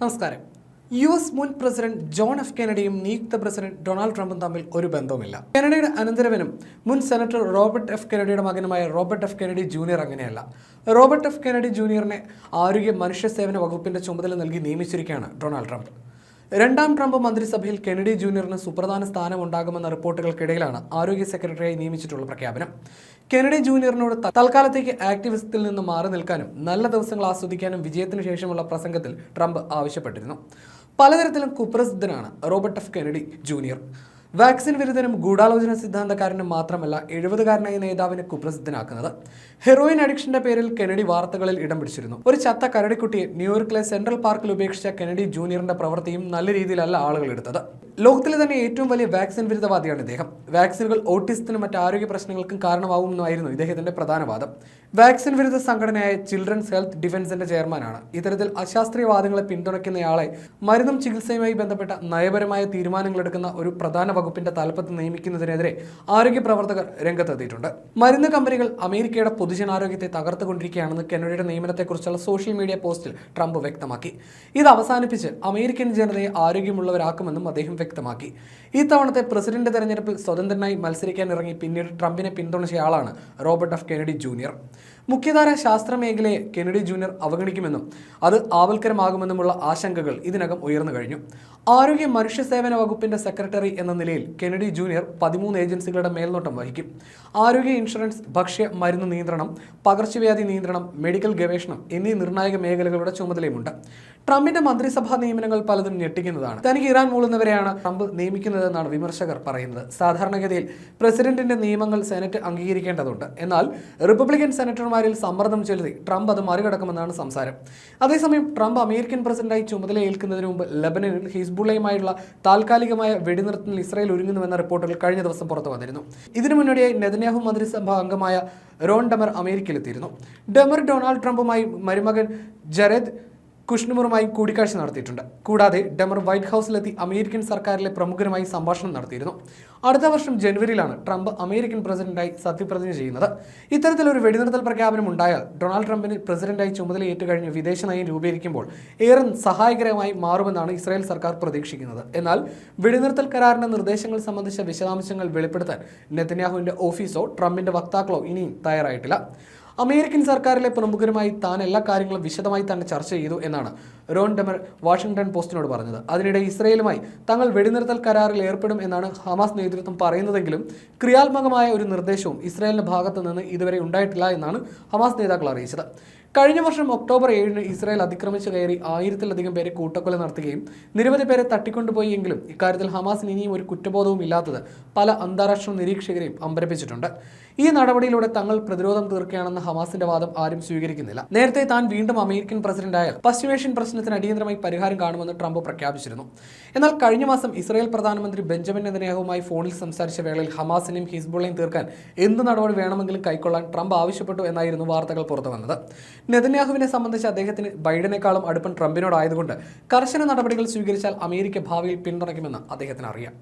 നമസ്കാരം. US മുൻ president John F കെനഡിയും നിയുക്ത പ്രസിഡന്റ് ഡൊണാൾഡ് ട്രംപും തമ്മിൽ ഒരു ബന്ധവുമില്ല. കെനഡിയുടെ അനന്തരവനും മുൻ സെനറ്റർ റോബർട്ട് എഫ് കെനഡിയുടെ മകനുമായ റോബർട്ട് എഫ് കെനഡി ജൂനിയർ അങ്ങനെയല്ല. റോബർട്ട് എഫ് കെനഡി ജൂനിയറിനെ ആരോഗ്യ മനുഷ്യ സേവന വകുപ്പിന്റെ ചുമതല നൽകി നിയമിച്ചിരിക്കുകയാണ് ഡൊണാൾഡ് ട്രംപ്. രണ്ടാം ട്രംപ് മന്ത്രിസഭയിൽ കെനഡി ജൂനിയറിന് സുപ്രധാന സ്ഥാനമുണ്ടാകുമെന്ന റിപ്പോർട്ടുകൾക്കിടയിലാണ് ആരോഗ്യ സെക്രട്ടറിയായി നിയമിച്ചിട്ടുള്ള പ്രഖ്യാപനം. കെനഡി ജൂനിയറിനോട് തൽക്കാലത്തേക്ക് ആക്ടിവിസത്തിൽ നിന്ന് മാറി നിൽക്കാനും നല്ല ദിവസങ്ങൾ ആസ്വദിക്കാനും വിജയത്തിനു ശേഷമുള്ള പ്രസംഗത്തിൽ ട്രംപ് ആവശ്യപ്പെട്ടിരുന്നു. പലതരത്തിലും കുപ്രസിദ്ധനാണ് Robert F Kennedy junior. Vaccine വിരുദ്ധനും ഗൂഢാലോചന സിദ്ധാന്തക്കാരനും മാത്രമല്ല 70-കാരനായ നേതാവിനെ കുപ്രസിദ്ധനാക്കുന്നത്. ഹെറോയിൻ അഡിക്ഷന്റെ പേരിൽ കെനഡി വാർത്തകളിൽ ഇടം പിടിച്ചിരുന്നു. ഒരു ചത്ത കരടിക്കുട്ടിയെ ന്യൂയോർക്കിലെ സെൻട്രൽ പാർക്കിൽ ഉപേക്ഷിച്ച കെനഡി ജൂനിയറിന്റെ പ്രവൃത്തിയും നല്ല രീതിയിലല്ല ആളുകൾ എടുത്തത്. ലോകത്തിലെ തന്നെ ഏറ്റവും വലിയ വാക്സിൻ വിരുദ്ധവാദിയാണ് ഇദ്ദേഹം. വാക്സിനുകൾ ഓട്ടിസത്തിനും മറ്റ് ആരോഗ്യ പ്രശ്നങ്ങൾക്കും കാരണമാവുമെന്നായിരുന്നു ഇദ്ദേഹത്തിന്റെ പ്രധാന വാദം. വാക്സിൻ വിരുദ്ധ സംഘടനയായ ചിൽഡ്രൻസ് ഹെൽത്ത് ഡിഫൻസിന്റെ ചെയർമാനാണ്. ഇത്തരത്തിൽ അശാസ്ത്രീയ വാദങ്ങളെ പിന്തുണയ്ക്കുന്നയാളെ മരുന്നും ചികിത്സയുമായി ബന്ധപ്പെട്ട നയപരമായ തീരുമാനങ്ങളെടുക്കുന്ന ഒരു പ്രധാന വകുപ്പിന്റെ തലപ്പത്ത് നിയമിക്കുന്നതിനെതിരെ ആരോഗ്യ പ്രവർത്തകർ രംഗത്തെത്തിയിട്ടുണ്ട്. മരുന്ന് കമ്പനികൾ അമേരിക്കയുടെ പൊതുജനാരോഗ്യത്തെ തകർത്തുകൊണ്ടിരിക്കുകയാണെന്ന് കെനഡിയുടെ നിയമനത്തെക്കുറിച്ചുള്ള സോഷ്യൽ മീഡിയ പോസ്റ്റിൽ ട്രംപ് വ്യക്തമാക്കി. ഇത് അവസാനിപ്പിച്ച് അമേരിക്കൻ ജനതയെ ആരോഗ്യമുള്ളവരാക്കുമെന്നും അദ്ദേഹം വ്യക്തമാക്കി. ഇത്തവണത്തെ പ്രസിഡന്റ് തെരഞ്ഞെടുപ്പിൽ സ്വതന്ത്രനായി മത്സരിക്കാൻ ഇറങ്ങി പിന്നീട് ട്രംപിനെ പിന്തുണച്ചയാളാണ് റോബർട്ട് എഫ് കെനഡി ജൂനിയർ. മുഖ്യധാര ശാസ്ത്ര മേഖലയെ കെനഡി ജൂനിയർ അവഗണിക്കുമെന്നും അത് ആവൽക്കരമാകുമെന്നുമുള്ള ആശങ്കകൾ ഇതിനകം ഉയർന്നു കഴിഞ്ഞു. ആരോഗ്യ മനുഷ്യ സേവന വകുപ്പിന്റെ സെക്രട്ടറി എന്ന നിലയിൽ കെനഡി ജൂനിയർ 13 ഏജൻസികളുടെ മേൽനോട്ടം വഹിക്കും. ആരോഗ്യ ഇൻഷുറൻസ്, ഭക്ഷ്യ മരുന്ന് നിയന്ത്രണം, പകർച്ചവ്യാധി നിയന്ത്രണം, മെഡിക്കൽ ഗവേഷണം എന്നീ നിർണായക മേഖലകളുടെ ചുമതലയുമുണ്ട്. ട്രംപിന്റെ മന്ത്രിസഭാ നിയമനങ്ങൾ പലതും ഞെട്ടിക്കുന്നതാണ്. തനിക്ക് ഇറാൻ മൂളുന്നവരെയാണ് ട്രംപ് നിയമിക്കുന്നതെന്നാണ് വിമർശകർ പറയുന്നത്. സാധാരണഗതിയിൽ പ്രസിഡന്റിന്റെ നിയമങ്ങൾ സെനറ്റ് അംഗീകരിക്കേണ്ടതുണ്ട്. എന്നാൽ റിപ്പബ്ലിക്കൻ സെനറ്റർമാരിൽ സമ്മർദ്ദം ചെലുത്തി ട്രംപ് അത് മറികടക്കുമെന്നാണ് സംസാരം. അതേസമയം ട്രംപ് അമേരിക്കൻ പ്രസിഡന്റായി ചുമതലയേൽക്കുന്നതിന് മുമ്പ് ലെബനനിൽ ഹിസ്ബുള്ളയുമായുള്ള താൽക്കാലികമായ വെടിനിർത്തലിൽ ഇസ്രായേൽ ഒരുങ്ങുന്നുവെന്ന റിപ്പോർട്ടുകൾ കഴിഞ്ഞ ദിവസം പുറത്തു വന്നിരുന്നു. ഇതിനു മുന്നോടിയായി നെതന്യാഹു മന്ത്രിസഭാ അംഗമായ റോൺ ഡെമർ അമേരിക്കയിലെത്തിയിരുന്നു. ഡെമർ ഡൊണാൾഡ് ട്രംപുമായി മരുമകൻ ജരേദ് കുഷ്ണറുമായി കൂടിക്കാഴ്ച നടത്തിയിട്ടുണ്ട്. കൂടാതെ ഡെമർ വൈറ്റ് ഹൗസിലെത്തി അമേരിക്കൻ സർക്കാരിലെ പ്രമുഖരുമായി സംഭാഷണം നടത്തിയിരുന്നു. അടുത്ത വർഷം ജനുവരിയിലാണ് ട്രംപ് അമേരിക്കൻ പ്രസിഡന്റായി സത്യപ്രതിജ്ഞ ചെയ്യുന്നത്. ഇത്തരത്തിലൊരു വെടിനിർത്തൽ പ്രഖ്യാപനം ഉണ്ടായാൽ ഡൊണാൾഡ് ട്രംപിന് പ്രസിഡന്റായി ചുമതലയേറ്റ് കഴിഞ്ഞ് വിദേശ നയം രൂപീകരിക്കുമ്പോൾ ഏറെ സഹായകരമായി മാറുമെന്നാണ് ഇസ്രായേൽ സർക്കാർ പ്രതീക്ഷിക്കുന്നത്. എന്നാൽ വെടിനിർത്തൽ കരാറിന്റെ നിർദ്ദേശങ്ങൾ സംബന്ധിച്ച വിശദാംശങ്ങൾ വെളിപ്പെടുത്താൻ നെതന്യാഹുവിന്റെ ഓഫീസോ ട്രംപിന്റെ വക്താക്കളോ ഇനിയും തയ്യാറായിട്ടില്ല. അമേരിക്കൻ സർക്കാരിലെ പ്രമുഖരുമായി താൻ എല്ലാ കാര്യങ്ങളും വിശദമായി തന്നെ ചർച്ച ചെയ്തു എന്നാണ് റോൺ ഡെമർ വാഷിംഗ്ടൺ പോസ്റ്റിനോട് പറഞ്ഞത്. അതിനിടെ ഇസ്രയേലുമായി തങ്ങൾ വെടിനിർത്തൽ കരാറിൽ ഏർപ്പെടും എന്നാണ് ഹമാസ് നേതൃത്വം പറയുന്നതെങ്കിലും ക്രിയാത്മകമായ ഒരു നിർദ്ദേശവും ഇസ്രായേലിന്റെ ഭാഗത്തു നിന്ന് ഇതുവരെ ഉണ്ടായിട്ടില്ല എന്നാണ് ഹമാസ് നേതാക്കൾ അറിയിച്ചത്. കഴിഞ്ഞ വർഷം ഒക്ടോബർ 7-ന് ഇസ്രായേൽ അതിക്രമിച്ചു കയറി 1000-ലധികം പേരെ കൂട്ടക്കൊല നടത്തുകയും നിരവധി പേരെ തട്ടിക്കൊണ്ടുപോയി എങ്കിലും ഇക്കാര്യത്തിൽ ഹമാസിന് ഇനിയും ഒരു കുറ്റബോധവും ഇല്ലാത്തത് പല അന്താരാഷ്ട്ര നിരീക്ഷകരെയും അമ്പരപ്പിച്ചിട്ടുണ്ട്. ഈ നടപടിയിലൂടെ തങ്ങൾ പ്രതിരോധം തീർക്കുകയാണെന്ന ഹമാസിന്റെ വാദം ആരും സ്വീകരിക്കുന്നില്ല. നേരത്തെ താൻ വീണ്ടും അമേരിക്കൻ പ്രസിഡന്റായാൽ പശ്ചിമേഷ്യൻ പ്രശ്നത്തിന് അടിയന്തരമായി പരിഹാരം കാണുമെന്ന് ട്രംപ് പ്രഖ്യാപിച്ചിരുന്നു. എന്നാൽ കഴിഞ്ഞ മാസം ഇസ്രായേൽ പ്രധാനമന്ത്രി ബെഞ്ചമിൻ നെതന്യാഹുവുമായി ഫോണിൽ സംസാരിച്ച വേളയിൽ ഹമാസിനെയും ഹിസ്ബുള്ളയും തീർക്കാൻ എന്ത് നടപടി വേണമെങ്കിലും കൈക്കൊള്ളാൻ ട്രംപ് ആവശ്യപ്പെട്ടു എന്നായിരുന്നു വാർത്തകൾ പുറത്തു വന്നത്. നെതന്യാഹുവിനെ സംബന്ധിച്ച് അദ്ദേഹത്തിന് ബൈഡനേക്കാളും അടുപ്പം ട്രംപിനോടായതുകൊണ്ട് കർശന നടപടികൾ സ്വീകരിച്ചാൽ അമേരിക്ക ഭാവിയിൽ പിന്തുണയ്ക്കുമെന്ന് അദ്ദേഹത്തിന് അറിയാം.